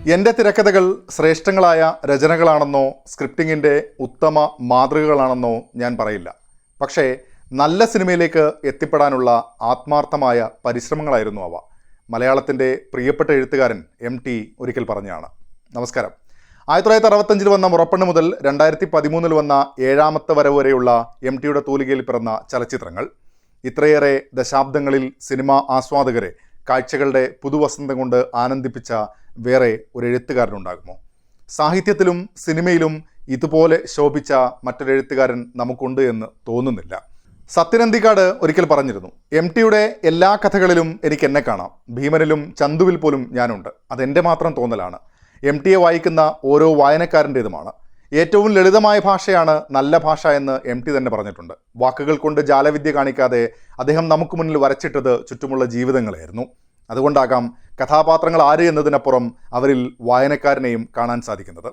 എൻ്റെ തിരക്കഥകൾ ശ്രേഷ്ഠങ്ങളായ രചനകളാണെന്നോ സ്ക്രിപ്റ്റിങ്ങിൻ്റെ ഉത്തമ മാതൃകകളാണെന്നോ ഞാൻ പറയില്ല. പക്ഷേ നല്ല സിനിമയിലേക്ക് എത്തിപ്പെടാനുള്ള ആത്മാർത്ഥമായ പരിശ്രമങ്ങളായിരുന്നു അവ. മലയാളത്തിൻ്റെ പ്രിയപ്പെട്ട എഴുത്തുകാരൻ MT ഒരിക്കൽ പറഞ്ഞാണ്. നമസ്കാരം. 1965 വന്ന മുറപ്പെണ്ണ് മുതൽ 2013 വന്ന ഏഴാമത്തെ വരവ് വരെയുള്ള MTയുടെ തൂലികയിൽ പിറന്ന ചലച്ചിത്രങ്ങൾ ഇത്രയേറെ ദശാബ്ദങ്ങളിൽ സിനിമാ ആസ്വാദകരെ കാഴ്ചകളുടെ പുതുവസന്തം കൊണ്ട് ആനന്ദിപ്പിച്ച വേറെ ഒരു എഴുത്തുകാരനുണ്ടാകുമോ? സാഹിത്യത്തിലും സിനിമയിലും ഇതുപോലെ ശോഭിച്ച മറ്റൊരെഴുത്തുകാരൻ നമുക്കുണ്ട് എന്ന് തോന്നുന്നില്ല. സത്യനന്ദിക്കാട് ഒരിക്കൽ പറഞ്ഞിരുന്നു, MTയുടെ എല്ലാ കഥകളിലും എനിക്ക് എന്നെ കാണാം, ഭീമനിലും ചന്തുവിൽ പോലും ഞാനുണ്ട്. അതെൻ്റെ മാത്രം തോന്നലാണ്. MTയെ വായിക്കുന്ന ഓരോ വായനക്കാരൻ്റേതുമാണ്. ഏറ്റവും ലളിതമായ ഭാഷയാണ് നല്ല ഭാഷ എന്ന് MT തന്നെ പറഞ്ഞിട്ടുണ്ട്. വാക്കുകൾ കൊണ്ട് ജാലവിദ്യ കാണിക്കാതെ അദ്ദേഹം നമുക്ക് മുന്നിൽ വരച്ചിട്ടത് ചുറ്റുമുള്ള ജീവിതങ്ങളായിരുന്നു. അതുകൊണ്ടാകാം കഥാപാത്രങ്ങൾ ആര് എന്നതിനപ്പുറം അവരിൽ വായനക്കാരനെയും കാണാൻ സാധിക്കുന്നത്.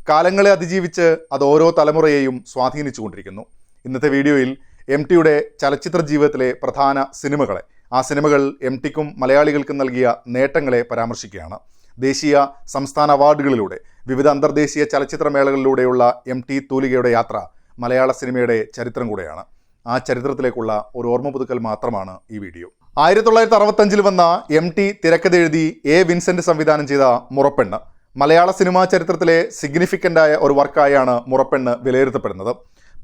കാലങ്ങളെ അതിജീവിച്ച് അത് ഓരോ തലമുറയെയും സ്വാധീനിച്ചുകൊണ്ടിരിക്കുന്നു. ഇന്നത്തെ വീഡിയോയിൽ MTയുടെ ചലച്ചിത്ര ജീവിതത്തിലെ പ്രധാന സിനിമകളെ, ആ സിനിമകൾ MTക്കും മലയാളികൾക്കും നൽകിയ നേട്ടങ്ങളെ പരാമർശിക്കുകയാണ്. ദേശീയ സംസ്ഥാന അവാർഡുകളിലൂടെ വിവിധ അന്തർദേശീയ ചലച്ചിത്രമേളകളിലൂടെയുള്ള MT തൂലികയുടെ യാത്ര മലയാള സിനിമയുടെ ചരിത്രം കൂടെയാണ്. ആ ചരിത്രത്തിലേക്കുള്ള ഒരു ഓർമ്മ പുതുക്കൽ മാത്രമാണ് ഈ വീഡിയോ. 1965 വന്ന MT തിരക്കഥ എഴുതി A. വിൻസെൻ്റ് സംവിധാനം ചെയ്ത മുറപ്പെണ്ണ് മലയാള സിനിമാ ചരിത്രത്തിലെ സിഗ്നിഫിക്കൻ്റായ ഒരു വർക്കായാണ് മുറപ്പെണ്ണ് വിലയിരുത്തപ്പെടുന്നത്.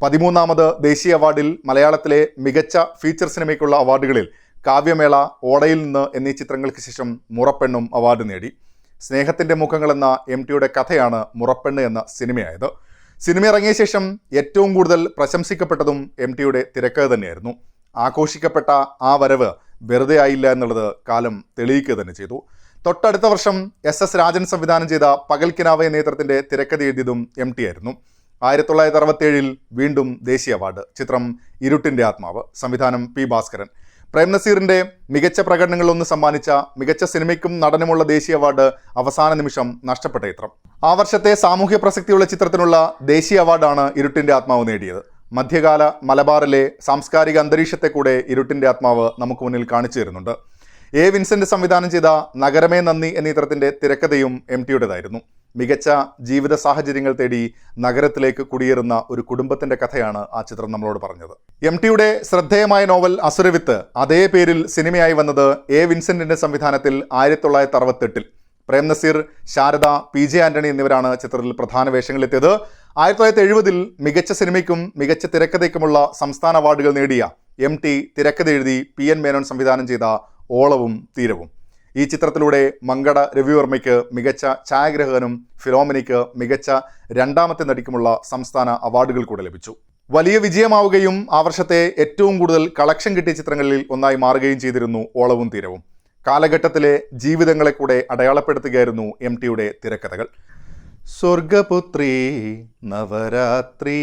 13ാമത് ദേശീയ അവാർഡിൽ മലയാളത്തിലെ മികച്ച ഫീച്ചർ സിനിമയ്ക്കുള്ള അവാർഡുകളിൽ കാവ്യമേള, ഓടയിൽ നിന്ന് എന്നീ ചിത്രങ്ങൾക്ക് ശേഷം മുറപ്പെണ്ണും അവാർഡ് നേടി. സ്നേഹത്തിൻ്റെ മുഖങ്ങൾ എന്ന MTയുടെ കഥയാണ് മുറപ്പെണ്ണ് എന്ന സിനിമയായത്. സിനിമ ഇറങ്ങിയ ശേഷം ഏറ്റവും കൂടുതൽ പ്രശംസിക്കപ്പെട്ടതും MTയുടെ തിരക്കഥ തന്നെയായിരുന്നു. ആഘോഷിക്കപ്പെട്ട ആ വരവ് വെറുതെ ആയില്ല എന്നുള്ളത് കാലം തെളിയിക്കുക തന്നെ ചെയ്തു. തൊട്ടടുത്ത വർഷം SS രാജൻ സംവിധാനം ചെയ്ത പകൽക്കിനാവ് എന്ന ചിത്രത്തിൻ്റെ തിരക്കഥ എഴുതിയതും MT ആയിരുന്നു. 1967 വീണ്ടും ദേശീയ അവാർഡ്. ചിത്രം ഇരുട്ടിൻ്റെ ആത്മാവ്, സംവിധാനം P. ഭാസ്കരൻ. പ്രേം നസീറിൻ്റെ മികച്ച പ്രകടനങ്ങളൊന്ന് സമ്മാനിച്ച മികച്ച സിനിമയ്ക്കും നടനുമുള്ള ദേശീയ അവാർഡ് അവസാന നിമിഷം നഷ്ടപ്പെട്ട ചിത്രം. ആ വർഷത്തെ സാമൂഹ്യ പ്രസക്തിയുള്ള ചിത്രത്തിനുള്ള ദേശീയ അവാർഡാണ് ഇരുട്ടിൻ്റെ ആത്മാവ് നേടിയത്. മധ്യകാല മലബാറിലെ സാംസ്കാരിക അന്തരീക്ഷത്തെ കൂടെ ഇരുട്ടിൻ്റെ ആത്മാവ് നമുക്ക് മുന്നിൽ കാണിച്ചു തരുന്നുണ്ട്. A. വിൻസെൻ്റ് സംവിധാനം ചെയ്ത നഗരമേ നന്ദി എന്ന ചിത്രത്തിൻ്റെ തിരക്കഥയും MTയുടേതായിരുന്നു. മികച്ച ജീവിത സാഹചര്യങ്ങൾ തേടി നഗരത്തിലേക്ക് കുടിയേറുന്ന ഒരു കുടുംബത്തിൻ്റെ കഥയാണ് ആ ചിത്രം നമ്മളോട് പറഞ്ഞത്. MTയുടെ ശ്രദ്ധേയമായ നോവൽ അസുരവിത്ത് അതേ പേരിൽ സിനിമയായി വന്നത് A. വിൻസെൻ്റിൻ്റെ സംവിധാനത്തിൽ 1968. പ്രേം നസീർ, ശാരദ, PJ ആൻ്റണി എന്നിവരാണ് ചിത്രത്തിൽ പ്രധാന വേഷങ്ങളിലെത്തിയത്. 1970 മികച്ച സിനിമയ്ക്കും മികച്ച തിരക്കഥയ്ക്കുമുള്ള സംസ്ഥാന അവാർഡുകൾ നേടിയ MT തിരക്കഥ എഴുതി PN മേനോൻ സംവിധാനം ചെയ്ത ഓളവും തീരവും. ഈ ചിത്രത്തിലൂടെ മങ്കട രവിവർമ്മയ്ക്ക് മികച്ച ഛായാഗ്രഹകനും ഫിലോമിനിക്ക് മികച്ച രണ്ടാമത്തെ നടിക്കുമുള്ള സംസ്ഥാന അവാർഡുകൾ കൂടെ ലഭിച്ചു. വലിയ വിജയമാവുകയും ആ വർഷത്തെ ഏറ്റവും കൂടുതൽ കളക്ഷൻ കിട്ടിയ ചിത്രങ്ങളിൽ ഒന്നായി മാറുകയും ചെയ്തിരുന്നു ഓളവും തീരവും. കാലഘട്ടത്തിലെ ജീവിതങ്ങളെ കൂടെ അടയാളപ്പെടുത്തുകയായിരുന്നു MTയുടെ തിരക്കഥകൾ. സ്വർഗപുത്രി നവരാത്രി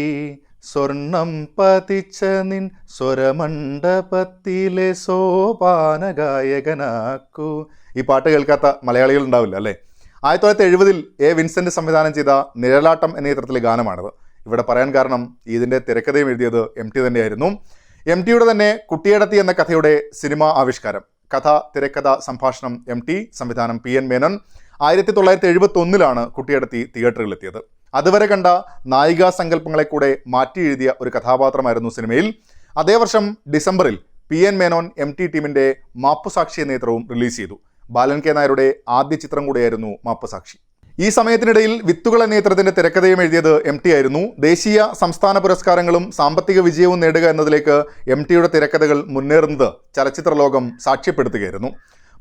സ്വർണം പതിച്ച നിൻ സ്വരമണ്ഡപത്തിലെ സോപാനഗായകനാക്കൂ. ഈ പാട്ട് കേൾക്കാത്ത മലയാളികൾ ഉണ്ടാവില്ല അല്ലേ? 1970 A. വിൻസെൻ്റ് സംവിധാനം ചെയ്ത നിഴലാട്ടം എന്ന ചിത്രത്തിലെ ഗാനമാണിത്. ഇവിടെ പറയാൻ കാരണം ഇതിൻ്റെ തിരക്കഥയും എഴുതിയത് MT തന്നെയായിരുന്നു. MTയുടെ തന്നെ കുട്ടിയേടത്തി എന്ന കഥയുടെ സിനിമാ ആവിഷ്കാരം. കഥ, തിരക്കഥ, സംഭാഷണം MT, സംവിധാനം PN മേനോൻ. 1971 കുട്ടിയേടത്തി തിയേറ്ററുകളിലെത്തിയത്. അതുവരെ കണ്ട നായികാ സങ്കല്പങ്ങളെ കൂടെ മാറ്റി എഴുതിയ ഒരു കഥാപാത്രമായിരുന്നു സിനിമയിൽ. അതേ വർഷം ഡിസംബറിൽ PN മേനോൻ MT ടീമിൻ്റെ മാപ്പുസാക്ഷി എന്ന ചിത്രവും റിലീസ് ചെയ്തു. ബാലൻ K. നായരുടെ ആദ്യ ചിത്രം കൂടെയായിരുന്നു മാപ്പുസാക്ഷി. ഈ സമയത്തിനിടയിൽ വിത്തുകൾ എന്ന ചിത്രത്തിൻ്റെ തിരക്കഥയും എഴുതിയത് MT ആയിരുന്നു. ദേശീയ സംസ്ഥാന പുരസ്കാരങ്ങളും സാമ്പത്തിക വിജയവും നേടുക എന്നതിലേക്ക് MTയുടെ തിരക്കഥകൾ മുന്നേറുന്നത് ചലച്ചിത്ര ലോകം സാക്ഷ്യപ്പെടുത്തുകയായിരുന്നു.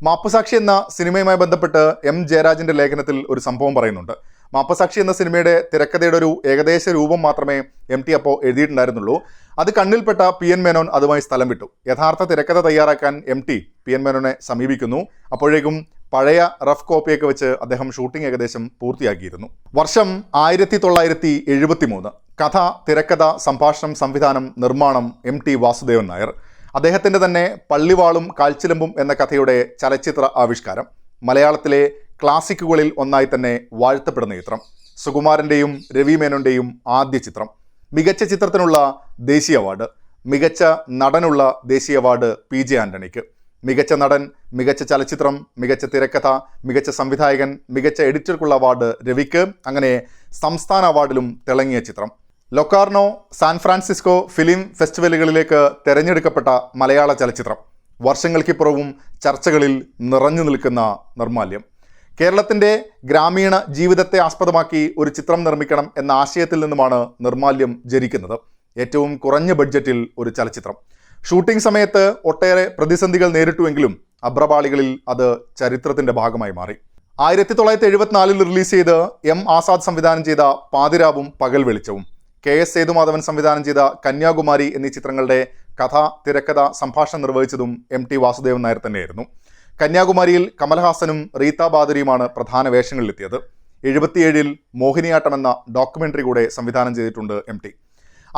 മാപ്പുസാക്ഷി എന്ന സിനിമയുമായി ബന്ധപ്പെട്ട് M. ജയരാജൻ്റെ ലേഖനത്തിൽ ഒരു സംഭവം പറയുന്നുണ്ട്. മാപ്പുസാക്ഷി എന്ന സിനിമയുടെ തിരക്കഥയുടെ ഒരു ഏകദേശ രൂപം മാത്രമേ MT അപ്പോൾ എഴുതിയിട്ടുണ്ടായിരുന്നുള്ളൂ. അത് കണ്ണിൽപ്പെട്ട PN മേനോൻ അതുമായി സ്ഥലം വിട്ടു. യഥാർത്ഥ തിരക്കഥ തയ്യാറാക്കാൻ MT PN മേനോനെ സമീപിക്കുന്നു. അപ്പോഴേക്കും പഴയ റഫ് കോപ്പിയൊക്കെ വെച്ച് അദ്ദേഹം ഷൂട്ടിംഗ് ഏകദേശം പൂർത്തിയാക്കിയിരുന്നു. വർഷം 1973. കഥ, തിരക്കഥ, സംഭാഷണം, സംവിധാനം, നിർമ്മാണം MT വാസുദേവൻ നായർ. അദ്ദേഹത്തിൻ്റെ തന്നെ പള്ളിവാളും കാൽച്ചിലമ്പും എന്ന കഥയുടെ ചലച്ചിത്ര ആവിഷ്കാരം. മലയാളത്തിലെ ക്ലാസിക്കുകളിൽ ഒന്നായി തന്നെ വാഴ്ത്തപ്പെടുന്ന ചിത്രം. സുകുമാരൻ്റെയും രവി മേനോൻ്റെയും ആദ്യ ചിത്രം. മികച്ച ചിത്രത്തിനുള്ള ദേശീയ അവാർഡ്, മികച്ച നടനുള്ള ദേശീയ അവാർഡ് PJ ആൻ്റണിക്ക്. മികച്ച നടൻ, മികച്ച ചലച്ചിത്രം, മികച്ച തിരക്കഥ, മികച്ച സംവിധായകൻ, മികച്ച എഡിറ്റർക്കുള്ള അവാർഡ് രവിക്ക്. അങ്ങനെ സംസ്ഥാന അവാർഡിലും തിളങ്ങിയ ചിത്രം. ലൊക്കാർണോ, സാൻ ഫ്രാൻസിസ്കോ ഫിലിം ഫെസ്റ്റിവലുകളിലേക്ക് തെരഞ്ഞെടുക്കപ്പെട്ട മലയാള ചലച്ചിത്രം. വർഷങ്ങൾക്കിപ്പുറവും ചർച്ചകളിൽ നിറഞ്ഞു നിൽക്കുന്ന നിർമാല്യം. കേരളത്തിൻ്റെ ഗ്രാമീണ ജീവിതത്തെ ആസ്പദമാക്കി ഒരു ചിത്രം നിർമ്മിക്കണം എന്ന ആശയത്തിൽ നിന്നുമാണ് നിർമാല്യം ജനിക്കുന്നത്. ഏറ്റവും കുറഞ്ഞ ബഡ്ജറ്റിൽ ഒരു ചലച്ചിത്രം. ഷൂട്ടിംഗ് സമയത്ത് ഒട്ടേറെ പ്രതിസന്ധികൾ നേരിട്ടുവെങ്കിലും അഭ്രപാളികളിൽ അത് ചരിത്രത്തിൻ്റെ ഭാഗമായി മാറി. 1974 റിലീസ് ചെയ്ത് എം ആസാദ് സംവിധാനം ചെയ്ത പാതിരാവും പകൽ വെളിച്ചവും, KS സേതുമാധവൻ സംവിധാനം ചെയ്ത കന്യാകുമാരി എന്നീ ചിത്രങ്ങളുടെ കഥ, തിരക്കഥ, സംഭാഷണം നിർവഹിച്ചതും MT വാസുദേവൻ നായർ തന്നെയായിരുന്നു. കന്യാകുമാരിയിൽ കമൽഹാസനും റീത്ത ബാദരിയുമാണ് പ്രധാന വേഷങ്ങളിലെത്തിയത്. 77 മോഹിനിയാട്ടം എന്ന ഡോക്യുമെൻ്ററി കൂടെ സംവിധാനം ചെയ്തിട്ടുണ്ട് MT.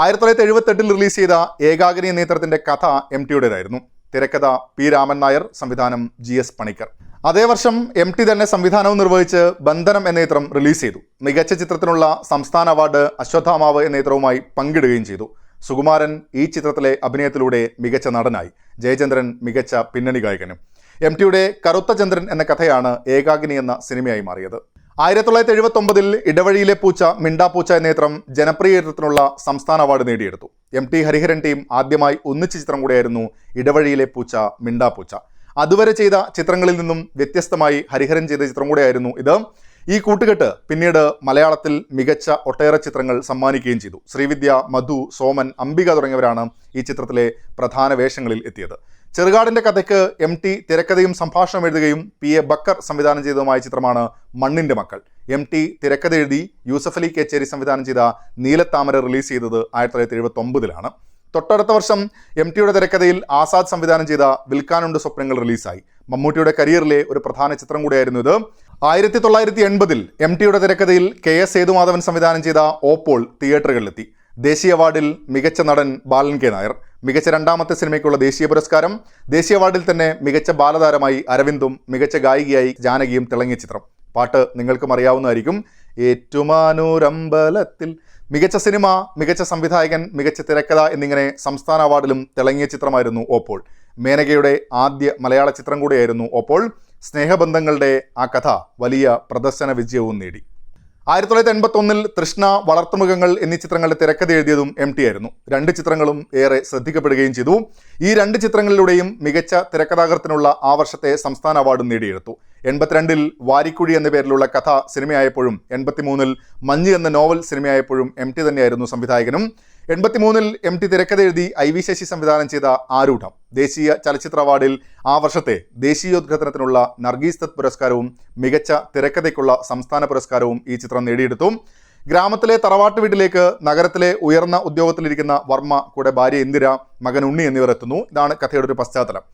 1978 റിലീസ് ചെയ്ത ഏകാഗ്നി എന്ന ചിത്രത്തിൻ്റെ കഥ MTയുടേതായിരുന്നു. തിരക്കഥ P രാമൻ നായർ, സംവിധാനം GS പണിക്കർ. അതേ വർഷം MT തന്നെ സംവിധാനവും നിർവഹിച്ച് ബന്ധനം എന്ന ചിത്രം റിലീസ് ചെയ്തു. മികച്ച ചിത്രത്തിനുള്ള സംസ്ഥാന അവാർഡ് അശ്വത്ഥാമാവ് എന്ന ചിത്രവുമായി പങ്കിടുകയും ചെയ്തു. സുകുമാരൻ ഈ ചിത്രത്തിലെ അഭിനയത്തിലൂടെ മികച്ച നടനായി, ജയചന്ദ്രൻ മികച്ച പിന്നണി ഗായകനും. MTയുടെ കറുത്ത ചന്ദ്രൻ എന്ന കഥയാണ് ഏകാഗ്നി എന്ന സിനിമയായി മാറിയത്. 1979 ഇടവഴിയിലെ പൂച്ച, മിണ്ടാപ്പൂച്ച എന്ന ചിത്രം ജനപ്രിയ ചിത്രത്തിനുള്ള സംസ്ഥാന അവാർഡ് നേടിയെടുത്തു. MT ഹരിഹരൻ ടീം ആദ്യമായി ഒന്നിച്ച ചിത്രം കൂടെയായിരുന്നു ഇടവഴിയിലെ പൂച്ച, മിണ്ടാപ്പൂച്ച. അതുവരെ ചെയ്ത ചിത്രങ്ങളിൽ നിന്നും വ്യത്യസ്തമായി ഹരിഹരൻ ചെയ്ത ചിത്രം കൂടെയായിരുന്നു ഇത്. ഈ കൂട്ടുകെട്ട് പിന്നീട് മലയാളത്തിൽ മികച്ച ഒട്ടേറെ ചിത്രങ്ങൾ സമ്മാനിക്കുകയും ചെയ്തു. ശ്രീവിദ്യ, മധു, സോമൻ, അംബിക തുടങ്ങിയവരാണ് ഈ ചിത്രത്തിലെ പ്രധാന വേഷങ്ങളിൽ എത്തിയത്. ചെറുകാടിൻ്റെ കഥയ്ക്ക് MT തിരക്കഥയും സംഭാഷണം എഴുതുകയും PA ബക്കർ സംവിധാനം ചെയ്തതുമായ ചിത്രമാണ് മണ്ണിൻ്റെ മക്കൾ. MT തിരക്കഥ എഴുതി യൂസഫ് അലി കേച്ചേരി സംവിധാനം ചെയ്ത നീലത്താമര റിലീസ് ചെയ്തത് 1979 തൊട്ടടുത്ത വർഷം MTയുടെ തിരക്കഥയിൽ ആസാദ് സംവിധാനം ചെയ്ത വിൽക്കാനുണ്ട് സ്വപ്നങ്ങൾ റിലീസായി. മമ്മൂട്ടിയുടെ കരിയറിലെ ഒരു പ്രധാന ചിത്രം കൂടിയായിരുന്നു ഇത്. 1980 MTയുടെ തിരക്കഥയിൽ KS സേതുമാധവൻ സംവിധാനം ചെയ്ത ഓപ്പോൾ തിയേറ്ററുകളിലെത്തി. ദേശീയ അവാർഡിൽ മികച്ച നടൻ ബാലൻ K നായർ, മികച്ച രണ്ടാമത്തെ സിനിമയ്ക്കുള്ള ദേശീയ പുരസ്കാരം. ദേശീയ അവാർഡിൽ തന്നെ മികച്ച ബാലതാരമായി അരവിന്ദും മികച്ച ഗായികയായി ജാനകിയും തിളങ്ങിയ ചിത്രം. പാട്ട് നിങ്ങൾക്കും അറിയാവുന്നതായിരിക്കും. ഏറ്റുമാനൂരമ്പലത്തിൽ. മികച്ച സിനിമ, മികച്ച സംവിധായകൻ, മികച്ച തിരക്കഥ എന്നിങ്ങനെ സംസ്ഥാന അവാർഡിലും തിളങ്ങിയ ചിത്രമായിരുന്നു ഓപ്പോൾ. മേനകയുടെ ആദ്യ മലയാള ചിത്രം കൂടിയായിരുന്നു ഓപ്പോൾ. സ്നേഹബന്ധങ്ങളുടെ ആ കഥ വലിയ പ്രദർശന വിജയവും നേടി. 1981 തൃഷ്ണ, വളർത്തുമൃഗങ്ങൾ എന്നീ ചിത്രങ്ങളുടെ തിരക്കഥ എഴുതിയതും MT ആയിരുന്നു. 2 ചിത്രങ്ങളും ഏറെ ശ്രദ്ധിക്കപ്പെടുകയും ചെയ്തു. ഈ 2 ചിത്രങ്ങളിലൂടെയും മികച്ച തിരക്കഥാകൃത്തിനുള്ള ആ വർഷത്തെ സംസ്ഥാന അവാർഡും നേടിയെടുത്തു. 82 വാരിക്കുഴി എന്ന പേരിലുള്ള കഥ സിനിമയായപ്പോഴും 83 മഞ്ഞ് എന്ന നോവൽ സിനിമയായപ്പോഴും MT തന്നെയായിരുന്നു സംവിധായകനും. 83 MT തിരക്കഥ എഴുതി IV ശശി സംവിധാനം ചെയ്ത ആരൂഢം ദേശീയ ചലച്ചിത്ര അവാർഡിൽ ആ വർഷത്തെ ദേശീയോദ്ഘാടനത്തിനുള്ള നർഗീസ് ദത്ത് പുരസ്കാരവും മികച്ച തിരക്കഥയ്ക്കുള്ള സംസ്ഥാന പുരസ്കാരവും ഈ ചിത്രം നേടിയെടുത്തു. ഗ്രാമത്തിലെ തറവാട്ട് വീട്ടിലേക്ക് നഗരത്തിലെ ഉയർന്ന ഉദ്യോഗത്തിലിരിക്കുന്ന വർമ്മ, കൂടെ ഭാര്യ ഇന്ദിര, മകൻ ഉണ്ണി എന്നിവർ എത്തുന്നു. ഇതാണ് കഥയുടെ ഒരു പശ്ചാത്തലം.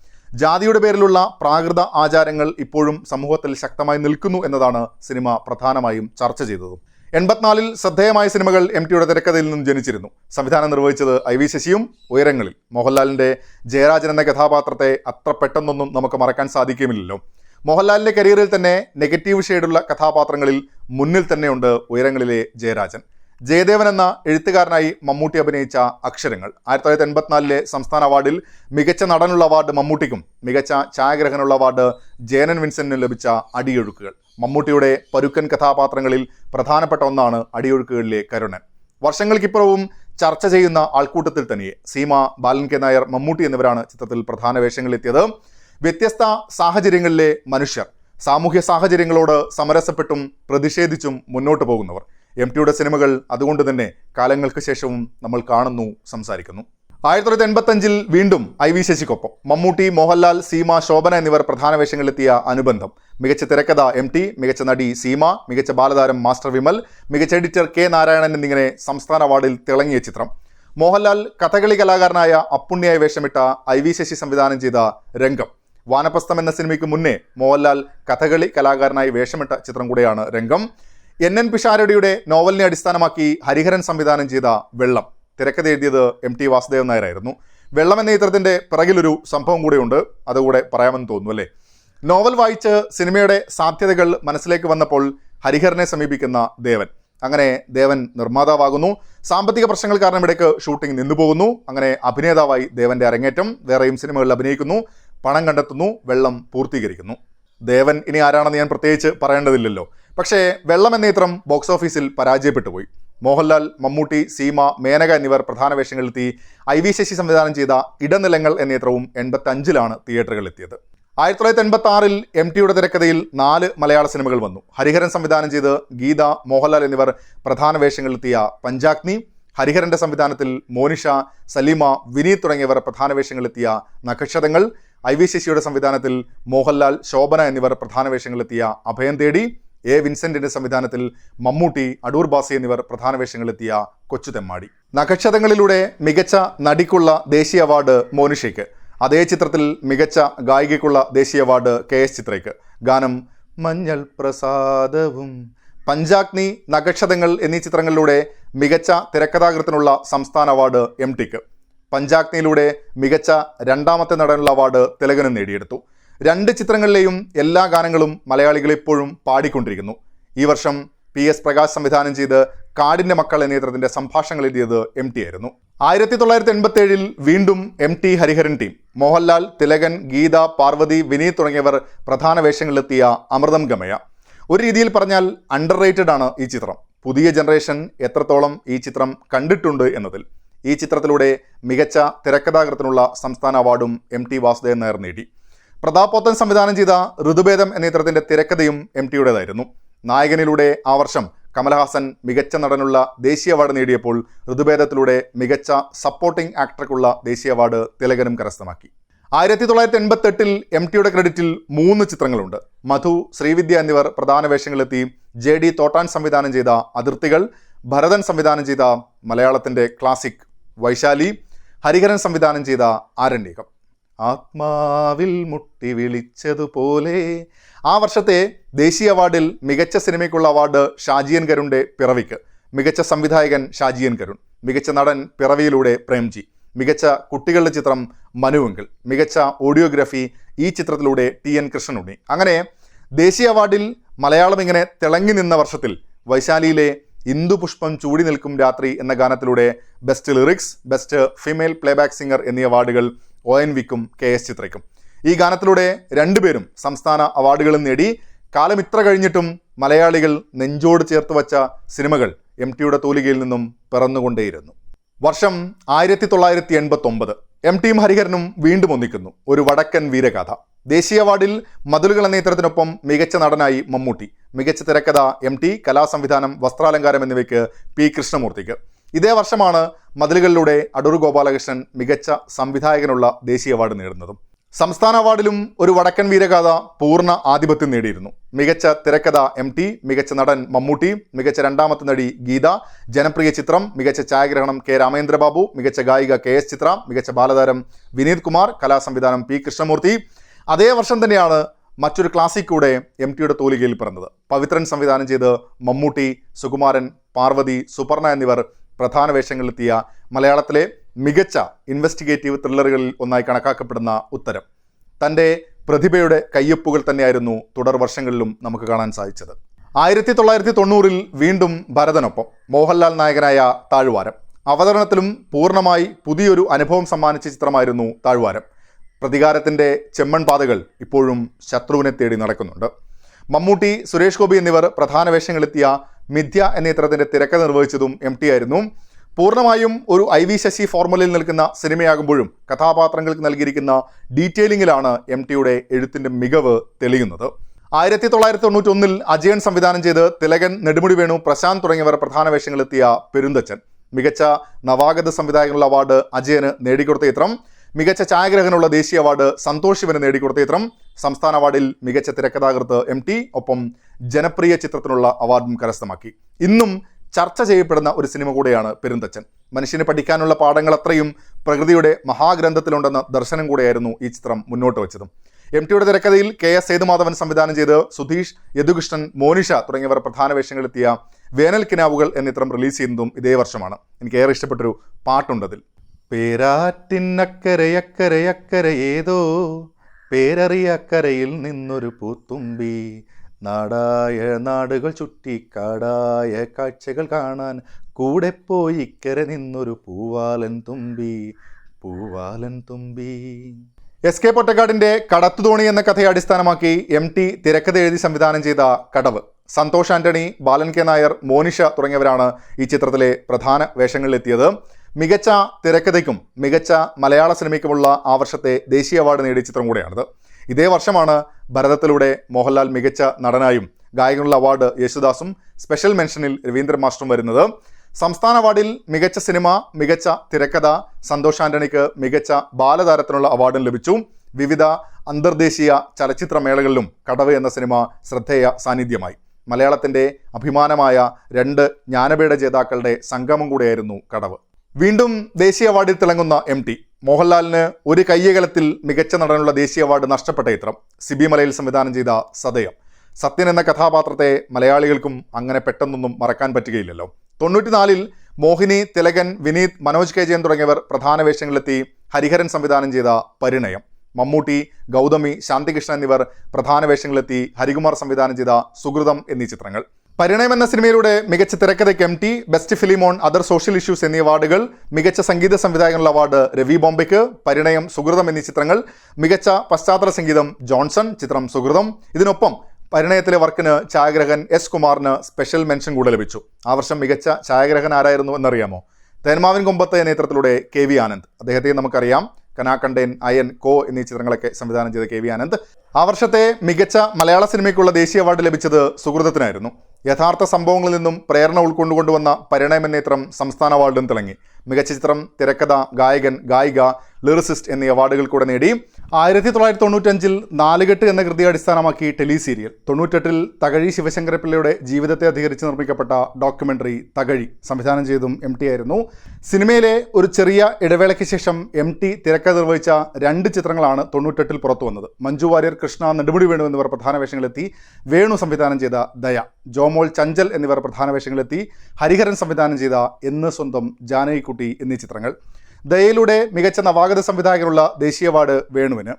ജാതിയുടെ പേരിലുള്ള പ്രാകൃത ആചാരങ്ങൾ ഇപ്പോഴും സമൂഹത്തിൽ ശക്തമായി നിൽക്കുന്നു എന്നതാണ് സിനിമ പ്രധാനമായും ചർച്ച ചെയ്തതും. 84 ശ്രദ്ധേയമായ സിനിമകൾ MTയുടെ തിരക്കഥയിൽ നിന്നും ജനിച്ചിരുന്നു. സംവിധാനം നിർവഹിച്ചത് IV ശശിയും. ഉയരങ്ങളിൽ മോഹൻലാലിൻ്റെ ജയരാജൻ എന്ന കഥാപാത്രത്തെ അത്ര പെട്ടെന്നൊന്നും നമുക്ക് മറക്കാൻ സാധിക്കുമില്ലല്ലോ. മോഹൻലാലിൻ്റെ കരിയറിൽ തന്നെ നെഗറ്റീവ് ഷെയ്ഡുള്ള കഥാപാത്രങ്ങളിൽ മുന്നിൽ തന്നെയുണ്ട് ഉയരങ്ങളിലെ ജയരാജൻ. ജയദേവൻ എന്ന എഴുത്തുകാരനായി മമ്മൂട്ടി അഭിനയിച്ച അക്ഷരങ്ങൾ. 1984 സംസ്ഥാന അവാർഡിൽ മികച്ച നടനുള്ള അവാർഡ് മമ്മൂട്ടിക്കും മികച്ച ഛായാഗ്രഹനുള്ള അവാർഡ് ജേനൻ വിൻസെന്റിനും ലഭിച്ച അടിയൊഴുക്കുകൾ. മമ്മൂട്ടിയുടെ പരുക്കൻ കഥാപാത്രങ്ങളിൽ പ്രധാനപ്പെട്ട ഒന്നാണ് അടിയൊഴുക്കുകളിലെ കരുണൻ. വർഷങ്ങൾക്കിപ്പുറവും ചർച്ച ചെയ്യുന്ന ആൾക്കൂട്ടത്തിൽ തന്നെ സീമ, ബാലൻ K നായർ, മമ്മൂട്ടി എന്നിവരാണ് ചിത്രത്തിൽ പ്രധാന വേഷങ്ങളിലെത്തിയത്. വ്യത്യസ്ത സാഹചര്യങ്ങളിലെ മനുഷ്യർ, സാമൂഹ്യ സാഹചര്യങ്ങളോട് സമരസപ്പെട്ടും പ്രതിഷേധിച്ചും മുന്നോട്ട് പോകുന്നവർ. MTയുടെ സിനിമകൾ അതുകൊണ്ട് തന്നെ കാലങ്ങൾക്ക് ശേഷവും നമ്മൾ കാണുന്നു, സംസാരിക്കുന്നു. 1985 വീണ്ടും IV ശശിക്കൊപ്പം മമ്മൂട്ടി, മോഹൻലാൽ, സീമ, ശോഭന എന്നിവർ പ്രധാന വേഷങ്ങളിലെത്തിയ അനുബന്ധം. മികച്ച തിരക്കഥ MT, മികച്ച നടി സീമ, മികച്ച ബാലതാരം മാസ്റ്റർ വിമൽ, മികച്ച എഡിറ്റർ K നാരായണൻ എന്നിങ്ങനെ സംസ്ഥാന അവാർഡിൽ തിളങ്ങിയ ചിത്രം. മോഹൻലാൽ കഥകളി കലാകാരനായ അപ്പുണ്ണിയായി വേഷമിട്ട IV ശശി സംവിധാനം ചെയ്ത രംഗം. വാനപ്രസ്ഥം എന്ന സിനിമയ്ക്ക് മുന്നേ മോഹൻലാൽ കഥകളി കലാകാരനായി വേഷമിട്ട ചിത്രം കൂടെയാണ് രംഗം. NN പിഷാരടിയുടെ നോവലിനെ അടിസ്ഥാനമാക്കി ഹരിഹരൻ സംവിധാനം ചെയ്ത വെള്ളം. തിരക്കഥ എഴുതിയത് MT വാസുദേവൻ നായരായിരുന്നു. വെള്ളം എന്ന ചിത്രത്തിൻ്റെ പിറകിലൊരു സംഭവം കൂടെയുണ്ട്, അതുകൂടെ പറയാമെന്ന് തോന്നുന്നു അല്ലേ. നോവൽ വായിച്ച് സിനിമയുടെ സാധ്യതകൾ മനസ്സിലേക്ക് വന്നപ്പോൾ ഹരിഹരനെ സമീപിക്കുന്ന ദേവൻ. അങ്ങനെ ദേവൻ നിർമ്മാതാവാകുന്നു. സാമ്പത്തിക പ്രശ്നങ്ങൾ കാരണം ഇടയ്ക്ക് ഷൂട്ടിംഗ് നിന്നുപോകുന്നു. അങ്ങനെ അഭിനേതാവായി ദേവന്റെ അരങ്ങേറ്റം. വേറെയും സിനിമകളിൽ അഭിനയിക്കുന്നു. പണം കണ്ടെത്തുന്നു, വെള്ളം പൂർത്തീകരിക്കുന്നു. ദേവൻ ഇനി ആരാണെന്ന് ഞാൻ പ്രത്യേകിച്ച് പറയേണ്ടതില്ലല്ലോ. പക്ഷേ വെള്ളം എന്ന ചിത്രം ബോക്സ് ഓഫീസിൽ പരാജയപ്പെട്ടു പോയി. മോഹൻലാൽ, മമ്മൂട്ടി, സീമ, മേനക എന്നിവർ പ്രധാന വേഷങ്ങളിലെത്തി IV ശശി സംവിധാനം ചെയ്ത ഇടനിലങ്ങൾ എന്ന ചിത്രവും 85-ലാണ് തിയേറ്ററുകളിലെത്തിയത്. 1986-ൽ MTയുടെ തിരക്കഥയിൽ 4 മലയാള സിനിമകൾ വന്നു. ഹരിഹരൻ സംവിധാനം ചെയ്ത് ഗീത, മോഹൻലാൽ എന്നിവർ പ്രധാന വേഷങ്ങളിലെത്തിയ പഞ്ചാഗ്നി, ഹരിഹരന്റെ സംവിധാനത്തിൽ മോനിഷ, സലീമ, വിനീത് തുടങ്ങിയവർ പ്രധാന വേഷങ്ങളിലെത്തിയ നക്ഷതങ്ങൾ, IV ശശിയുടെ സംവിധാനത്തിൽ മോഹൻലാൽ, ശോഭന എന്നിവർ പ്രധാന വേഷങ്ങളിലെത്തിയ അഭയം തേടി, A. വിൻസെന്റിന്റെ സംവിധാനത്തിൽ മമ്മൂട്ടി, അടൂർ ബാസി എന്നിവർ പ്രധാന വേഷങ്ങളിലെത്തിയ കൊച്ചുതെമ്മാടി. നക്ഷതങ്ങളിലൂടെ മികച്ച നടിക്കുള്ള ദേശീയ അവാർഡ് മോനിഷയ്ക്ക്, അതേ ചിത്രത്തിൽ മികച്ച ഗായികയ്ക്കുള്ള ദേശീയ അവാർഡ് KS ചിത്രയ്ക്ക്. ഗാനം മഞ്ഞൾ പ്രസാദവും. പഞ്ചാഗ്നി, നക്ഷതങ്ങൾ എന്നീ ചിത്രങ്ങളിലൂടെ മികച്ച തിരക്കഥാകൃത്തിനുള്ള സംസ്ഥാന അവാർഡ് MTക്ക്. പഞ്ചാഗ്നിയിലൂടെ മികച്ച രണ്ടാമത്തെ നടനുള്ള അവാർഡ് തിലകനും നേടിയെടുത്തു. 2 ചിത്രങ്ങളിലെയും എല്ലാ ഗാനങ്ങളും മലയാളികൾ ഇപ്പോഴും പാടിക്കൊണ്ടിരിക്കുന്നു. ഈ വർഷം PS പ്രകാശ് സംവിധാനം ചെയ്ത് കാടിൻ്റെ മക്കൾ എന്ന ചിത്രത്തിന്റെ സംഭാഷണങ്ങൾ എഴുതിയത് MT ആയിരുന്നു. 1987-ൽ വീണ്ടും MT ഹരിഹരൻ ടീം, മോഹൻലാൽ, തിലകൻ, ഗീത, പാർവതി, വിനീത് തുടങ്ങിയവർ പ്രധാന വേഷങ്ങളിലെത്തിയ അമൃതം ഗമയ. ഒരു രീതിയിൽ പറഞ്ഞാൽ അണ്ടർ റേറ്റഡ് ആണ് ഈ ചിത്രം. പുതിയ ജനറേഷൻ എത്രത്തോളം ഈ ചിത്രം കണ്ടിട്ടുണ്ട് എന്നതിൽ. ഈ ചിത്രത്തിലൂടെ മികച്ച തിരക്കഥാകൃത്തിനുള്ള സംസ്ഥാന അവാർഡും MT വാസുദേവൻ നായർ നേടി. പ്രതാപ് പോത്തൻ സംവിധാനം ചെയ്ത ഋതുഭേദം എന്ന ചിത്രത്തിന്റെ തിരക്കഥയും MTയുടേതായിരുന്നു. നായകനിലൂടെ ആ വർഷം കമൽഹാസൻ മികച്ച നടനുള്ള ദേശീയ അവാർഡ് നേടിയപ്പോൾ ഋതുഭേദത്തിലൂടെ മികച്ച സപ്പോർട്ടിംഗ് ആക്ടർക്കുള്ള ദേശീയ അവാർഡ് തിലകനും കരസ്ഥമാക്കി. 1988-ൽ MTയുടെ ക്രെഡിറ്റിൽ 3 ചിത്രങ്ങളുണ്ട്. മധു, ശ്രീവിദ്യ എന്നിവർ പ്രധാന വേഷങ്ങളിലെത്തി JD തോട്ടാൻ സംവിധാനം ചെയ്ത അതിർത്തികൾ, ഭരതൻ സംവിധാനം ചെയ്ത മലയാളത്തിന്റെ ക്ലാസിക് വൈശാലി, ഹരിഹരൻ സംവിധാനം ചെയ്ത ആരണ്യകം. ആത്മാവിൽ മുട്ടി വിളിച്ചതുപോലെ. ആ വർഷത്തെ ദേശീയ അവാർഡിൽ മികച്ച സിനിമയ്ക്കുള്ള അവാർഡ് ഷാജിയൻ കരുണിന്റെ പിറവിക്ക്, മികച്ച സംവിധായകൻ ഷാജിയൻ കരുൺ, മികച്ച നടൻ പിറവിയിലൂടെ പ്രേംജി, മികച്ച കുട്ടികളുടെ ചിത്രം മനുവെങ്കിൽ, മികച്ച ഓഡിയോഗ്രാഫി ഈ ചിത്രത്തിലൂടെ TN കൃഷ്ണനുണ്ണി. അങ്ങനെ ദേശീയ അവാർഡിൽ മലയാളം ഇങ്ങനെ തിളങ്ങി നിന്ന വർഷത്തിൽ വൈശാലിയിലെ ഇന്ദുപുഷ്പം ചൂടി നിൽക്കും രാത്രി എന്ന ഗാനത്തിലൂടെ best lyrics, best female playback singer എന്നീ അവാർഡുകൾ ONVക്കും KS ചിത്രയ്ക്കും. ഈ ഗാനത്തിലൂടെ രണ്ടുപേരും സംസ്ഥാന അവാർഡുകളും നേടി. കാലം ഇത്ര കഴിഞ്ഞിട്ടും മലയാളികൾ നെഞ്ചോട് ചേർത്ത് വച്ച സിനിമകൾ MTയുടെ തൂലികയിൽ നിന്നും പിറന്നുകൊണ്ടേയിരുന്നു. വർഷം 1989. MTയും ഹരിഹരനും വീണ്ടും ഒന്നിക്കുന്നു. ഒരു വടക്കൻ വീരഗാഥ. ദേശീയ അവാർഡിൽ മതിലുകൾ എന്ന ചിത്രത്തിനൊപ്പം മികച്ച നടനായി മമ്മൂട്ടി, മികച്ച തിരക്കഥ MT, കലാസംവിധാനം, വസ്ത്രാലങ്കാരം എന്നിവയ്ക്ക് P. കൃഷ്ണമൂർത്തിക്ക്. ഇതേ വർഷമാണ് മതിലുകളിലൂടെ അടൂർ ഗോപാലകൃഷ്ണൻ മികച്ച സംവിധായകനുള്ള ദേശീയ അവാർഡ് നേടുന്നതും. സംസ്ഥാന അവാർഡിലും ഒരു വടക്കൻ വീരഗാഥ പൂർണ്ണ ആധിപത്യം നേടിയിരുന്നു. മികച്ച തിരക്കഥ MT, മികച്ച നടൻ മമ്മൂട്ടി, മികച്ച രണ്ടാമത്തെ നടി ഗീത, ജനപ്രിയ ചിത്രം, മികച്ച ഛായാഗ്രഹണം K. രാമേന്ദ്രബാബു, മികച്ച ഗായിക KS ചിത്ര, മികച്ച ബാലതാരം വിനീത് കുമാർ, കലാസംവിധാനം P. കൃഷ്ണമൂർത്തി. അതേ വർഷം തന്നെയാണ് മറ്റൊരു ക്ലാസിക് കൂടെ MTയുടെ തൂലികയിൽ പിറന്നത്. പവിത്രൻ സംവിധാനം ചെയ്ത് മമ്മൂട്ടി, സുകുമാരൻ, പാർവതി, സുപർണ എന്നിവർ പ്രധാന വേഷങ്ങളിലെത്തിയ മലയാളത്തിലെ മികച്ച ഇൻവെസ്റ്റിഗേറ്റീവ് ത്രില്ലറുകളിൽ ഒന്നായി കണക്കാക്കപ്പെടുന്ന ഉത്തരം. തൻ്റെ പ്രതിഭയുടെ കയ്യൊപ്പുകൾ തന്നെയായിരുന്നു തുടർ വർഷങ്ങളിലും നമുക്ക് കാണാൻ സാധിച്ചത്. 1990-ൽ വീണ്ടും ഭരതനൊപ്പം മോഹൻലാൽ നായകനായ താഴ്വാരം. അവതരണത്തിലും പൂർണ്ണമായി പുതിയൊരു അനുഭവം സമ്മാനിച്ച ചിത്രമായിരുന്നു താഴ്വാരം. പ്രതികാരത്തിൻ്റെ ചെമ്മൺ പാതകൾ ഇപ്പോഴും ശത്രുവിനെ തേടി നടക്കുന്നുണ്ട്. മമ്മൂട്ടി, സുരേഷ് ഗോപി എന്നിവർ പ്രധാന വേഷങ്ങളെത്തിയ മിഥ്യ എന്ന ചിത്രത്തിൻ്റെ തിരക്കഥ നിർവഹിച്ചതും MT ആയിരുന്നു. പൂർണ്ണമായും ഒരു IV ശശി ഫോർമുലയിൽ നിൽക്കുന്ന സിനിമയാകുമ്പോഴും കഥാപാത്രങ്ങൾക്ക് നൽകിയിരിക്കുന്ന ഡീറ്റെയിലിങ്ങിലാണ് MTയുടെ എഴുത്തിൻ്റെ മികവ് തെളിയുന്നത്. 1991-ൽ അജയൻ സംവിധാനം ചെയ്ത് തിലകൻ, നെടുമുടി വേണു, പ്രശാന്ത് തുടങ്ങിയവർ പ്രധാന വേഷങ്ങളെത്തിയ പെരുന്തച്ചൻ. മികച്ച നവാഗത സംവിധായകനുള്ള അവാർഡ് അജയന് നേടിക്കൊടുത്ത ചിത്രം. മികച്ച ഛായാഗ്രഹനുള്ള ദേശീയ അവാർഡ് സന്തോഷ് ശിവന് നേടിക്കൊടുത്ത ചിത്രം. സംസ്ഥാന അവാർഡിൽ മികച്ച തിരക്കഥാകൃത്ത് MT, ഒപ്പം ജനപ്രിയ ചിത്രത്തിനുള്ള അവാർഡും കരസ്ഥമാക്കി. ഇന്നും ചർച്ച ചെയ്യപ്പെടുന്ന ഒരു സിനിമ കൂടെയാണ് പെരുന്തച്ചൻ. മനുഷ്യന് പഠിക്കാനുള്ള പാഠങ്ങൾ അത്രയും പ്രകൃതിയുടെ മഹാഗ്രന്ഥത്തിലുണ്ടെന്ന ദർശനം കൂടെയായിരുന്നു ഈ ചിത്രം മുന്നോട്ട് വെച്ചതും. MTയുടെ തിരക്കഥയിൽ KS സേതുമാധവൻ സംവിധാനം ചെയ്ത് സുധീഷ്, യദുകൃഷ്ണൻ, മോനിഷ തുടങ്ങിയവർ പ്രധാന വേഷങ്ങളെത്തിയ വേനൽ കിനാവുകൾ എന്ന ചിത്രം റിലീസ് ചെയ്യുന്നതും ഇതേ വർഷമാണ്. എനിക്ക് ഏറെ ഇഷ്ടപ്പെട്ടൊരു പാട്ടുണ്ടതിൽ. പേരാറ്റിനക്കരയക്കരയക്കര ഏതോ പേരറിയക്കരയിൽ നിന്നൊരു പൂത്തുമ്പി, നാടായ നാടുകൾ ചുറ്റി കാടായ കാഴ്ചകൾ കാണാൻ കൂടെ പോയി ഇക്കരെ നിന്നൊരു പൂവാലൻ തുമ്പി, പൂവാലൻ തുമ്പി. എസ് കെ പൊറ്റക്കാടിന്റെ കടത്തുതോണി എന്ന കഥയെ അടിസ്ഥാനമാക്കി MT തിരക്കഥ എഴുതി സംവിധാനം ചെയ്ത കടവ്, സന്തോഷ് ആന്റണി, ബാലൻ കെ നായർ, മോനിഷ തുടങ്ങിയവരാണ് ഈ ചിത്രത്തിലെ പ്രധാന വേഷങ്ങളിലെത്തിയത്. മികച്ച തിരക്കഥയ്ക്കും മികച്ച മലയാള സിനിമയ്ക്കുമുള്ള ആ വർഷത്തെ ദേശീയ അവാർഡ് നേടിയ ചിത്രം കൂടെയാണിത്. ഇതേ വർഷമാണ് ഭരതത്തിലൂടെ മോഹൻലാൽ മികച്ച നടനായും ഗായകനുള്ള അവാർഡ് യേശുദാസും സ്പെഷ്യൽ മെൻഷനിൽ രവീന്ദ്രൻ മാസ്റ്ററും വരുന്നത്. സംസ്ഥാന അവാർഡിൽ മികച്ച സിനിമ, മികച്ച തിരക്കഥ, സന്തോഷ് ആന്റണിക്ക് മികച്ച ബാലതാരത്തിനുള്ള അവാർഡും ലഭിച്ചു. വിവിധ അന്തർദേശീയ ചലച്ചിത്രമേളകളിലും കടവ് എന്ന സിനിമ ശ്രദ്ധേയ സാന്നിധ്യമായി. മലയാളത്തിൻ്റെ അഭിമാനമായ 2 ജ്ഞാനപീഠ ജേതാക്കളുടെ സംഗമം കൂടെയായിരുന്നു കടവ്. വീണ്ടും ദേശീയ അവാർഡിൽ തിളങ്ങുന്ന MT. മോഹൻലാലിന് ഒരു കയ്യകലത്തിൽ മികച്ച നടനുള്ള ദേശീയ അവാർഡ് നഷ്ടപ്പെട്ട ചിത്രം സിബി മലയിൽ സംവിധാനം ചെയ്ത സതയം. സത്യൻ എന്ന കഥാപാത്രത്തെ മലയാളികൾക്കും അങ്ങനെ പെട്ടെന്നൊന്നും മറക്കാൻ പറ്റുകയില്ലല്ലോ. 94-ൽ മോഹിനി, തിലകൻ, വിനീത്, മനോജ് കെ ജയൻ തുടങ്ങിയവർ പ്രധാന വേഷങ്ങളിലെത്തി ഹരിഹരൻ സംവിധാനം ചെയ്ത പരിണയം. മമ്മൂട്ടി, ഗൗതമി, ശാന്തികൃഷ്ണൻ എന്നിവർ പ്രധാന വേഷങ്ങളിലെത്തി ഹരികുമാർ സംവിധാനം ചെയ്ത സുഹൃതം എന്നീ ചിത്രങ്ങൾ. പരിണയം എന്ന സിനിമയിലൂടെ മികച്ച തിരക്കഥയ്ക്ക് MT, best film on other social issues എന്നീ അവാർഡുകൾ, മികച്ച സംഗീത സംവിധായകനുള്ള അവാർഡ് രവി ബോംബെക്ക്. പരിണയം, സുഹൃതം എന്നീ ചിത്രങ്ങൾ. മികച്ച പശ്ചാത്തല സംഗീതം ജോൺസൺ, ചിത്രം സുഹൃതം. ഇതിനൊപ്പം പരിണയത്തിലെ വർക്കിന് ഛായാഗ്രഹൻ S കുമാറിന് സ്പെഷ്യൽ മെൻഷൻ കൂടെ ലഭിച്ചു. ആ വർഷം മികച്ച ഛായാഗ്രഹൻ ആരായിരുന്നു എന്നറിയാമോ? തേന്മാവിൻ കൊമ്പത്ത് എന്ന ചിത്രത്തിലൂടെ KV ആനന്ദ്. അദ്ദേഹത്തെ നമുക്കറിയാം. കനാക്കണ്ടേൻ, അയൻ, കോ എന്നീ ചിത്രങ്ങളൊക്കെ സംവിധാനം ചെയ്ത KV ആനന്ദ്. ആ വർഷത്തെ മികച്ച മലയാള സിനിമയ്ക്കുള്ള ദേശീയ അവാർഡ് ലഭിച്ചത് സുഹൃതത്തിനായിരുന്നു. യഥാർത്ഥ സംഭവങ്ങളിൽ നിന്നും പ്രേരണ ഉൾക്കൊണ്ടുകൊണ്ടുവന്ന പരിണയം എന്ന ചിത്രം സംസ്ഥാന അവാർഡിലും തിളങ്ങി. മികച്ച ചിത്രം, തിരക്കഥ, ഗായകൻ, ഗായിക, ലിറിസിസ്റ്റ് എന്നീ അവാർഡുകൾ കൂടെ നേടി. 1995-ൽ നാലുകെട്ട് എന്ന കൃതിയെ അടിസ്ഥാനമാക്കി ടെലിസീരിയൽ, 98-ൽ തകഴി ശിവശങ്കരപ്പിള്ളയുടെ ജീവിതത്തെ അധികരിച്ച് നിർമ്മിക്കപ്പെട്ട ഡോക്യുമെൻ്ററി തകഴി സംവിധാനം ചെയ്തതും MT ആയിരുന്നു. സിനിമയിലെ ഒരു ചെറിയ ഇടവേളയ്ക്ക് ശേഷം MT തിരക്കഥ നിർവഹിച്ച 2 ചിത്രങ്ങളാണ് 98-ൽ പുറത്തു വന്നത്. മഞ്ജു വാര്യർ, കൃഷ്ണ, നെടുമുടി വേണു എന്നിവർ പ്രധാന വേഷങ്ങളിലെത്തി. വേണു സംവിധാനം ചെയ്ത ദയ, ജോമോൾ, ചഞ്ചൽ എന്നിവർ പ്രധാന വേഷങ്ങളിലെത്തി. ഹരിഹരൻ സംവിധാനം ചെയ്ത എന്ന് സ്വന്തം ജാനകിക്കുട്ടി എന്നീ ചിത്രങ്ങൾ. ദയയിലൂടെ മികച്ച നവാഗത സംവിധായകനുള്ള ദേശീയ അവാർഡ് വേണുവിന്.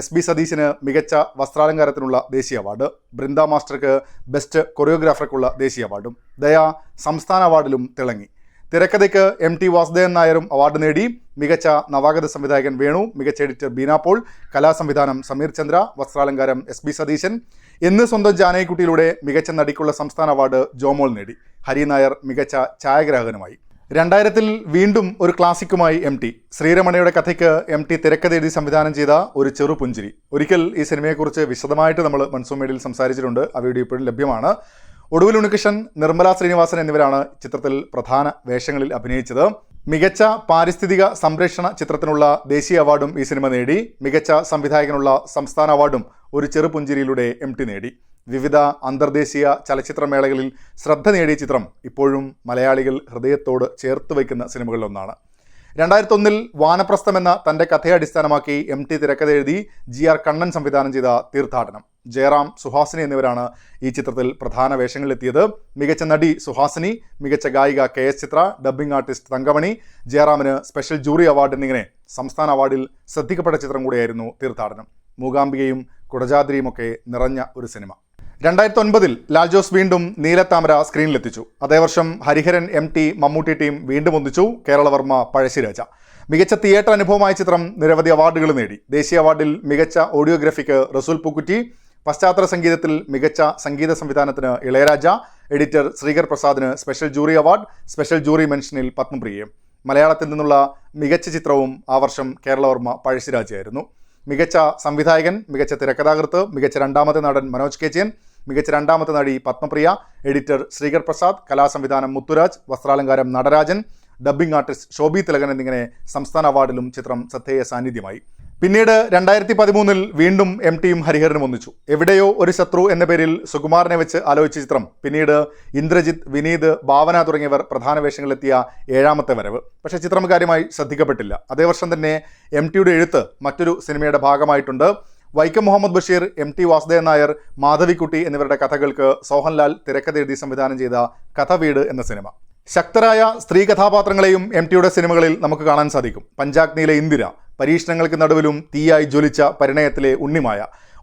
SB സതീശന് മികച്ച വസ്ത്രാലങ്കാരത്തിനുള്ള ദേശീയ അവാർഡ്. ബൃന്ദ മാസ്റ്റർക്ക് ബെസ്റ്റ് കൊറിയോഗ്രാഫർക്കുള്ള ദേശീയ അവാർഡും. ദയ സംസ്ഥാന അവാർഡിലും തിളങ്ങി. തിരക്കഥയ്ക്ക് MT വാസുദേവൻ നായരും അവാർഡ് നേടി. മികച്ച നവാഗത സംവിധായകൻ വേണു, മികച്ച എഡിറ്റർ ബീന പോൾ, കലാസംവിധാനം സമീർ ചന്ദ്ര, വസ്ത്രാലങ്കാരം SB സതീശൻ. എന്ന് സ്വന്തം ജാനകിക്കുട്ടിയിലൂടെ മികച്ച നടിക്കുള്ള സംസ്ഥാന അവാർഡ് ജോമോൾ നേടി. ഹരി നായർ മികച്ച ഛായാഗ്രാഹകനുമായി. 2000-ൽ വീണ്ടും ഒരു ക്ലാസിക്കുമായി MT. ശ്രീരമണയുടെ കഥയ്ക്ക് MT തിരക്കഥ എഴുതി സംവിധാനം ചെയ്ത ഒരു ചെറുപുഞ്ചിരി. ഒരിക്കൽ ഈ സിനിമയെക്കുറിച്ച് വിശദമായിട്ട് നമ്മൾ മൺസൂൺ മീഡിയയിൽ സംസാരിച്ചിട്ടുണ്ട്. ആ വീഡിയോ ഇപ്പോഴും ലഭ്യമാണ്. ഒടുവിൽ ഉണ്ണികൃഷ്ണൻ, നിർമ്മല ശ്രീനിവാസൻ എന്നിവരാണ് ചിത്രത്തിൽ പ്രധാന വേഷങ്ങളിൽ അഭിനയിച്ചത്. മികച്ച പാരിസ്ഥിതിക സംരക്ഷണ ചിത്രത്തിനുള്ള ദേശീയ അവാർഡും ഈ സിനിമ നേടി. മികച്ച സംവിധായകനുള്ള സംസ്ഥാന അവാർഡും ഒരു ചെറുപുഞ്ചിരിയിലൂടെ MT നേടി. വിവിധ അന്തർദേശീയ ചലച്ചിത്രമേളകളിൽ ശ്രദ്ധ നേടിയ ചിത്രം ഇപ്പോഴും മലയാളികൾ ഹൃദയത്തോട് ചേർത്ത് വയ്ക്കുന്ന സിനിമകളിലൊന്നാണ്. 2001-ൽ വാനപ്രസ്ഥം എന്ന തൻ്റെ കഥയെ അടിസ്ഥാനമാക്കി MT തിരക്കഥ എഴുതി GR കണ്ണൻ സംവിധാനം ചെയ്ത തീർത്ഥാടനം. ജയറാം, സുഹാസിനി എന്നിവരാണ് ഈ ചിത്രത്തിൽ പ്രധാന വേഷങ്ങളിലെത്തിയത്. മികച്ച നടി സുഹാസിനി, മികച്ച ഗായിക KS Chithra, dubbing artist Thankamani, ജയറാമിന് സ്പെഷ്യൽ ജൂറി അവാർഡ് എന്നിങ്ങനെ സംസ്ഥാന അവാർഡിൽ ശ്രദ്ധിക്കപ്പെട്ട ചിത്രം കൂടിയായിരുന്നു തീർത്ഥാടനം. മൂകാംബികയും കുടജാദ്രിയുമൊക്കെ നിറഞ്ഞ ഒരു സിനിമ. 2009-ൽ ലാൽ ജോസ് വീണ്ടും നീലത്താമര സ്ക്രീനിലെത്തിച്ചു. അതേ വർഷം ഹരിഹരൻ, MT, മമ്മൂട്ടി ടീം വീണ്ടും ഒന്നിച്ചു. കേരളവർമ്മ, പഴശ്ശിരാജ. മികച്ച തിയേറ്റർ അനുഭവമായ ചിത്രം നിരവധി അവാർഡുകൾ നേടി. ദേശീയ അവാർഡിൽ മികച്ച ഓഡിയോഗ്രഫിക്ക് റസൂൽ പൂക്കുറ്റി, പശ്ചാത്തല സംഗീതത്തിൽ മികച്ച സംഗീത സംവിധാനത്തിന് ഇളയരാജ, എഡിറ്റർ ശ്രീകർ പ്രസാദിന് special jury award, special jury മെൻഷനിൽ പത്മപ്രിയയും. മലയാളത്തിൽ നിന്നുള്ള മികച്ച ചിത്രവും ആ വർഷം കേരളവർമ്മ, പഴശ്ശിരാജയായിരുന്നു. മികച്ച സംവിധായകൻ, മികച്ച തിരക്കഥാകൃത്ത്, മികച്ച രണ്ടാമത്തെ നടൻ മനോജ് കെ ജയൻ, മികച്ച രണ്ടാമത്തെ നടി പത്മപ്രിയ, എഡിറ്റർ ശ്രീകർ പ്രസാദ്, കലാസംവിധാനം മുത്തുരാജ്, വസ്ത്രാലങ്കാരം നടരാജൻ, ഡബ്ബിംഗ് ആർട്ടിസ്റ്റ് ശോഭി തിലകൻ എന്നിങ്ങനെ സംസ്ഥാന അവാർഡിലും ചിത്രം ശ്രദ്ധേയ സാന്നിധ്യമായി. പിന്നീട് 2013-ൽ വീണ്ടും MTയും ഹരിഹരനും ഒന്നിച്ചു. എവിടെയോ ഒരു ശത്രു എന്ന പേരിൽ സുകുമാരനെ വെച്ച് ആലോചിച്ച ചിത്രം പിന്നീട് ഇന്ദ്രജിത്ത്, വിനീത്, ഭാവന തുടങ്ങിയവർ പ്രധാന വേഷങ്ങളിലെത്തിയ 7ാമത്തെ വരവ്. പക്ഷേ ചിത്രം കാര്യമായി ശ്രദ്ധിക്കപ്പെട്ടില്ല. അതേ വർഷം തന്നെ MTയുടെ എഴുത്ത് മറ്റൊരു സിനിമയുടെ ഭാഗമായിട്ടുണ്ട്. വൈക്കം മുഹമ്മദ് ബഷീർ, MT വാസുദേവൻ നായർ, മാധവിക്കുട്ടി എന്നിവരുടെ കഥകൾക്ക് സോഹൻലാൽ തിരക്കഥ എഴുതി സംവിധാനം ചെയ്ത കഥ വീട് എന്ന സിനിമ. ശക്തരായ സ്ത്രീ കഥാപാത്രങ്ങളെയും MTയുടെ സിനിമകളിൽ നമുക്ക് കാണാൻ സാധിക്കും. പഞ്ചാഗ്നിയിലെ ഇന്ദിര, പരീക്ഷണങ്ങൾക്ക് നടുവിലും തീയായി ജ്വലിച്ച പരിണയത്തിലെ ഉണ്ണിമായ,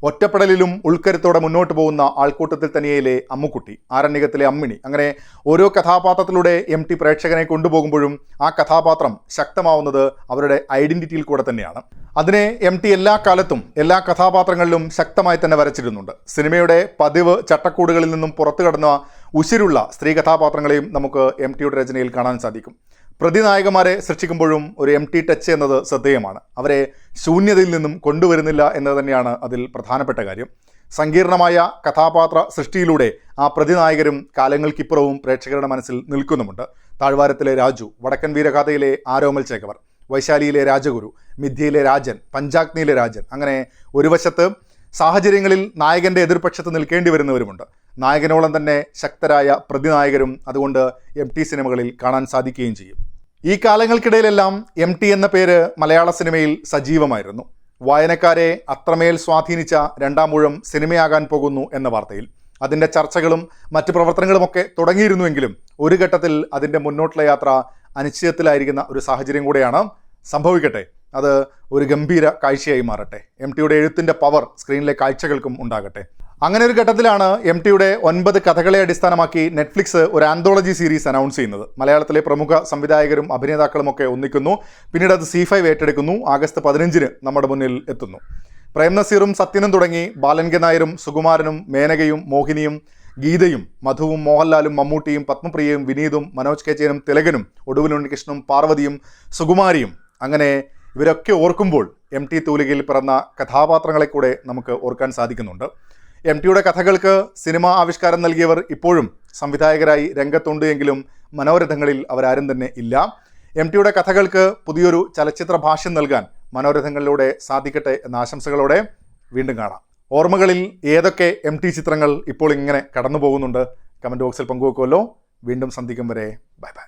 ഒറ്റപ്പെടലിലും ഉൾക്കരുത്തോടെ മുന്നോട്ട് പോകുന്ന ആൾക്കൂട്ടത്തിൽ തനിയയിലെ അമ്മുക്കുട്ടി, ആരണ്യകത്തിലെ അമ്മിണി, അങ്ങനെ ഓരോ കഥാപാത്രത്തിലൂടെ MT പ്രേക്ഷകനെ കൊണ്ടുപോകുമ്പോഴും ആ കഥാപാത്രം ശക്തമാവുന്നത് അവരുടെ ഐഡന്റിറ്റിയിൽ കൂടെ തന്നെയാണ്. അതിനെ MT എല്ലാ കാലത്തും എല്ലാ കഥാപാത്രങ്ങളിലും ശക്തമായി തന്നെ വരച്ചിരുന്നുണ്ട്. സിനിമയുടെ പതിവ് ചട്ടക്കൂടുകളിൽ നിന്നും പുറത്തു കടന്ന ഉശിരുള്ള സ്ത്രീ കഥാപാത്രങ്ങളെയും നമുക്ക് MTയുടെ രചനയിൽ കാണാൻ സാധിക്കും. പ്രതിനായകന്മാരെ സൃഷ്ടിക്കുമ്പോഴും ഒരു MT ടച്ച് എന്നത് ശ്രദ്ധേയമാണ്. അവരെ ശൂന്യതയിൽ നിന്നും കൊണ്ടുവരുന്നില്ല എന്നത് തന്നെയാണ് അതിൽ പ്രധാനപ്പെട്ട കാര്യം. സങ്കീർണമായ കഥാപാത്ര സൃഷ്ടിയിലൂടെ ആ പ്രതിനായകരും കാലങ്ങൾക്കിപ്പുറവും പ്രേക്ഷകരുടെ മനസ്സിൽ നിൽക്കുന്നുമുണ്ട്. താഴ്വാരത്തിലെ രാജു, വടക്കൻ വീരഗാഥയിലെ ആരോമൽ ചേകവർ, വൈശാലിയിലെ രാജഗുരു, മിഥ്യയിലെ രാജൻ, പഞ്ചാഗ്നിയിലെ രാജൻ, അങ്ങനെ ഒരു വശത്ത് സാഹചര്യങ്ങളിൽ നായകൻ്റെ എതിർപക്ഷത്ത് നിൽക്കേണ്ടി വരുന്നവരുമുണ്ട്. നായകനോളം തന്നെ ശക്തരായ പ്രതിനായകരും അതുകൊണ്ട് MT സിനിമകളിൽ കാണാൻ സാധിക്കുകയും ചെയ്യും. ഈ കാലങ്ങൾക്കിടയിലെല്ലാം MT എന്ന പേര് മലയാള സിനിമയിൽ സജീവമായിരുന്നു. വായനക്കാരെ അത്രമേൽ സ്വാധീനിച്ച രണ്ടാം ഊഴം സിനിമയാകാൻ പോകുന്നു എന്ന വാർത്തയിൽ അതിൻ്റെ ചർച്ചകളും മറ്റ് പ്രവർത്തനങ്ങളുമൊക്കെ തുടങ്ങിയിരുന്നുവെങ്കിലും ഒരു ഘട്ടത്തിൽ അതിൻ്റെ മുന്നോട്ടുള്ള യാത്ര അനിശ്ചിതത്തിലായിരിക്കുന്ന ഒരു സാഹചര്യം കൂടെയാണ്. സംഭവിക്കട്ടെ, അത് ഒരു ഗംഭീര കാഴ്ചയായി മാറട്ടെ. MTയുടെ എഴുത്തിൻ്റെ പവർ സ്ക്രീനിലെ കാഴ്ചകൾക്കും ഉണ്ടാകട്ടെ. അങ്ങനെ ഒരു ഘട്ടത്തിലാണ് MTയുടെ 9 കഥകളെ അടിസ്ഥാനമാക്കി നെറ്റ്ഫ്ലിക്സ് ഒരു ആന്തോളജി സീരീസ് അനൗൺസ് ചെയ്യുന്നത്. മലയാളത്തിലെ പ്രമുഖ സംവിധായകരും അഭിനേതാക്കളുമൊക്കെ ഒന്നിക്കുന്നു. പിന്നീട് അത് C5 ഏറ്റെടുക്കുന്നു. ആഗസ്റ്റ് 15 നമ്മുടെ മുന്നിൽ എത്തുന്നു. പ്രേം നസീറും സത്യനും തുടങ്ങി ബാലൻ കെ നായരും സുകുമാരനും മേനകയും മോഹിനിയും ഗീതയും മധുവും മോഹൻലാലും മമ്മൂട്ടിയും പത്മപ്രിയയും വിനീതും മനോജ് കെ ജയനും തിലകനും ഒടുവിൽ ഉണ്ണികൃഷ്ണനും പാർവതിയും സുകുമാരിയും, അങ്ങനെ ഇവരൊക്കെ ഓർക്കുമ്പോൾ MT തൂലികയിൽ പിറന്ന കഥാപാത്രങ്ങളെ കൂടെ നമുക്ക് ഓർക്കാൻ സാധിക്കുന്നുണ്ട്. MTയുടെ കഥകൾക്ക് സിനിമ ആവിഷ്കാരം നൽകിയവർ ഇപ്പോഴും സംവിധായകരായി രംഗത്തുണ്ട് എങ്കിലും മനോരഥങ്ങളിൽ അവരാരും തന്നെ ഇല്ല. MTയുടെ കഥകൾക്ക് പുതിയൊരു ചലച്ചിത്ര ഭാഷ്യം നൽകാൻ മനോരഥങ്ങളിലൂടെ സാധിക്കട്ടെ എന്ന ആശംസകളോടെ വീണ്ടും കാണാം. ഓർമ്മകളിൽ ഏതൊക്കെ MT ചിത്രങ്ങൾ ഇപ്പോൾ ഇങ്ങനെ കടന്നു പോകുന്നുണ്ട്? കമൻറ്റ് ബോക്സിൽ പങ്കുവെക്കുമല്ലോ. വീണ്ടും സന്ധിക്കും വരെ ബൈ ബൈ.